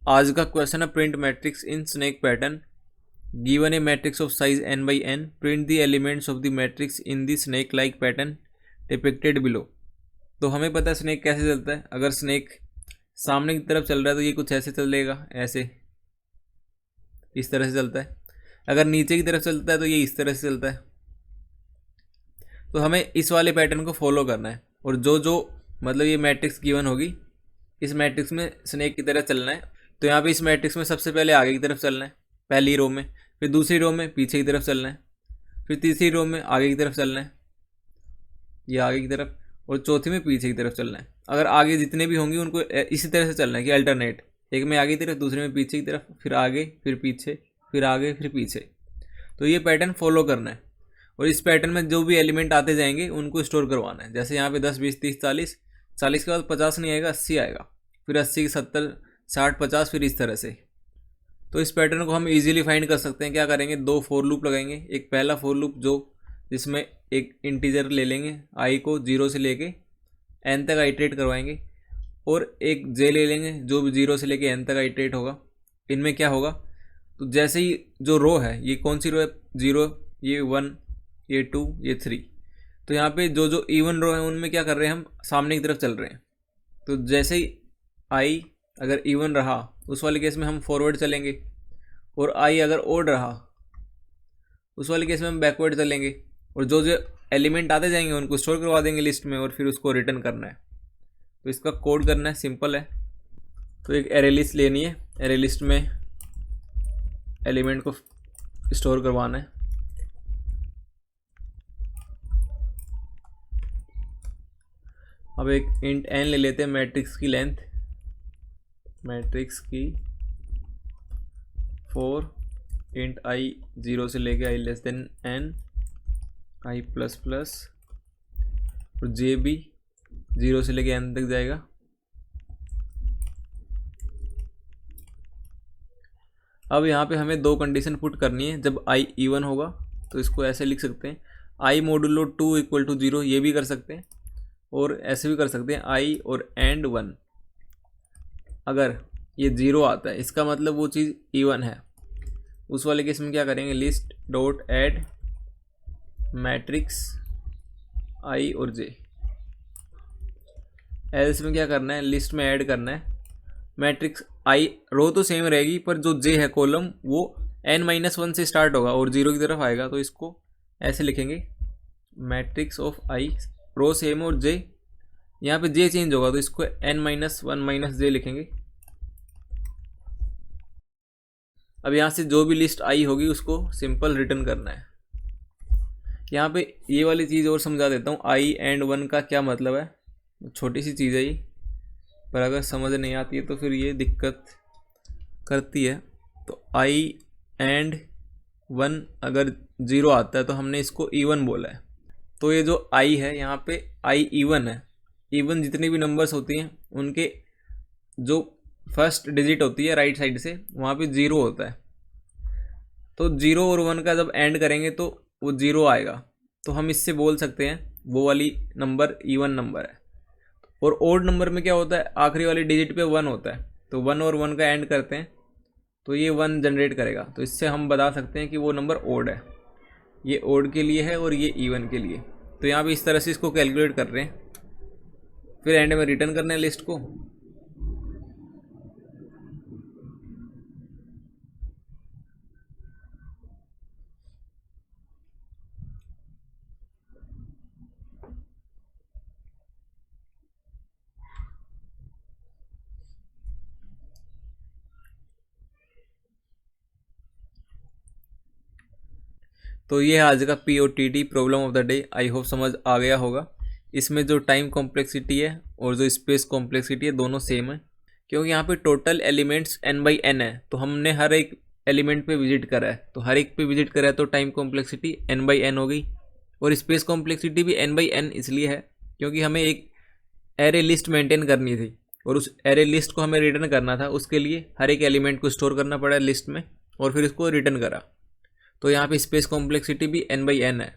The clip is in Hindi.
आज का क्वेश्चन है print matrix in snake pattern. Given A matrix of size n by n, print the elements of the matrix in the snake like pattern depicted below. तो हमें पता है स्नेक कैसे चलता है। अगर स्नेक सामने की तरफ चल रहा है तो ये कुछ ऐसे चलेगा, ऐसे इस तरह से चलता है। अगर नीचे की तरफ चलता है तो ये इस तरह से चलता है। तो हमें इस वाले पैटर्न को फॉलो करना है और जो मतलब ये मैट्रिक्स गिवन होगी, इस मैट्रिक्स में स्नेक की तरह चलना है। तो यहाँ पे इस मैट्रिक्स में सबसे पहले आगे की तरफ चलना है, पहली रो में, फिर दूसरी रो में पीछे की तरफ चलना है, फिर तीसरी रो में आगे की तरफ चलना है, ये आगे की तरफ, और चौथी में पीछे की तरफ चलना है। अगर आगे जितने भी होंगे उनको इसी तरह से चलना है कि अल्टरनेट, एक में आगे की तरफ, दूसरे में पीछे की तरफ, फिर आगे, फिर पीछे, फिर आगे, फिर पीछे। तो ये पैटर्न फॉलो करना है और इस पैटर्न में जो भी एलिमेंट आते जाएंगे उनको स्टोर करवाना है। जैसे यहाँ पे 10, 20, 30, 40, 40 के बाद 50 नहीं आएगा, 80 आएगा, फिर 80 के 70, 60, 50, फिर इस तरह से। तो इस पैटर्न को हम इजीली फाइंड कर सकते हैं। क्या करेंगे, दो फॉर लूप लगाएंगे। एक पहला फॉर लूप जिसमें एक इंटीजर ले लेंगे, आई को 0 से लेके n तक आइटरेट करवाएंगे, और एक j ले लेंगे जो भी 0 से लेके n तक आइटरेट होगा। इनमें क्या होगा, तो जैसे ही जो रो है, ये कौन सी रो है, 0, ये 1, ये 2, ये 3। तो यहाँ पे जो इवन रो है उनमें क्या कर रहे हैं, हम सामने की तरफ चल रहे हैं। तो जैसे ही आई अगर इवन रहा उस वाले केस में हम फॉरवर्ड चलेंगे, और आई अगर ओड रहा उस वाले केस में हम बैकवर्ड चलेंगे, और जो एलिमेंट आते जाएंगे उनको स्टोर करवा देंगे लिस्ट में, और फिर उसको रिटर्न करना है। तो इसका कोड करना है, सिंपल है। तो एक एरे लिस्ट लेनी है, एरे लिस्ट में एलिमेंट को स्टोर करवाना है। अब एक इंट n ले लेते हैं, मैट्रिक्स की लेंथ, मैट्रिक्स की 4 इंट i 0 से लेके i less than n, i plus plus, और j भी 0 से लेके n तक जाएगा। अब यहाँ पे हमें दो कंडीशन पुट करनी है। जब i इवन होगा तो इसको ऐसे लिख सकते हैं, i मोडुलो 2 इक्वल टू 0, ये भी कर सकते हैं, और ऐसे भी कर सकते हैं i और एंड 1। अगर ये 0 आता है इसका मतलब वो चीज़ इवन है। उस वाले केस में क्या करेंगे, list dot add matrix i और j। एल्स में क्या करना है, लिस्ट में ऐड करना है मैट्रिक्स i, रो तो सेम रहेगी पर जो j है कॉलम वो n-1 से स्टार्ट होगा और 0 की तरफ आएगा। तो इसको ऐसे लिखेंगे, matrix of i, row same और j, यहाँ पे j चेंज होगा तो इसको n-1 j लिखेंगे। अब यहाँ से जो भी लिस्ट आई होगी उसको सिंपल रिटर्न करना है। यहाँ पे ये वाली चीज़ और समझा देता हूँ, i एंड 1 का क्या मतलब है। छोटी सी चीज़ है ये, पर अगर समझ नहीं आती है तो फिर ये दिक्कत करती है। तो i एंड 1 अगर 0 आता है तो हमने इसको इवन बोला है। तो ये जो i है यहाँ पे i इवन है। इवन जितनी भी नंबर्स होती हैं उनके जो फर्स्ट डिजिट होती है राइट साइड से वहाँ पे 0 होता है। तो 0 और 1 का जब एंड करेंगे तो वो 0 आएगा। तो हम इससे बोल सकते हैं वो वाली नंबर इवन नंबर है। और ओड नंबर में क्या होता है, आखिरी वाली डिजिट पे 1 होता है। तो 1 और 1 का एंड करते हैं तो ये 1 जनरेट करेगा। तो इससे हम बता सकते हैं कि वो नंबर ओड है। ये ओड के लिए है और ये इवन के लिए। तो यहाँ पे इस तरह से इसको कैलकुलेट कर रहे हैं, फिर एंड में रिटर्न करना है लिस्ट को। तो ये है आज का POTT problem of the day. I hope समझ आ गया होगा। इसमें जो टाइम कॉम्प्लेक्सिटी है और जो स्पेस कॉम्प्लेक्सिटी है दोनों सेम है, क्योंकि यहाँ पे total elements n by n है। तो हमने हर एक एलिमेंट पे विजिट करा है, तो हर एक पे विजिट करा है तो time complexity n by n हो गई। और स्पेस कॉम्प्लेक्सिटी भी n by n इसलिए है क्योंकि हमें एक एरे लिस्ट मेंटेन करनी थी और उस एरे लिस्ट को हमें रिटर्न करना था। उसके लिए हर एक एलिमेंट को स्टोर करना पड़ा लिस्ट में और फिर इसको रिटर्न करा। तो यहाँ पे स्पेस कॉम्प्लेक्सिटी भी n by n है।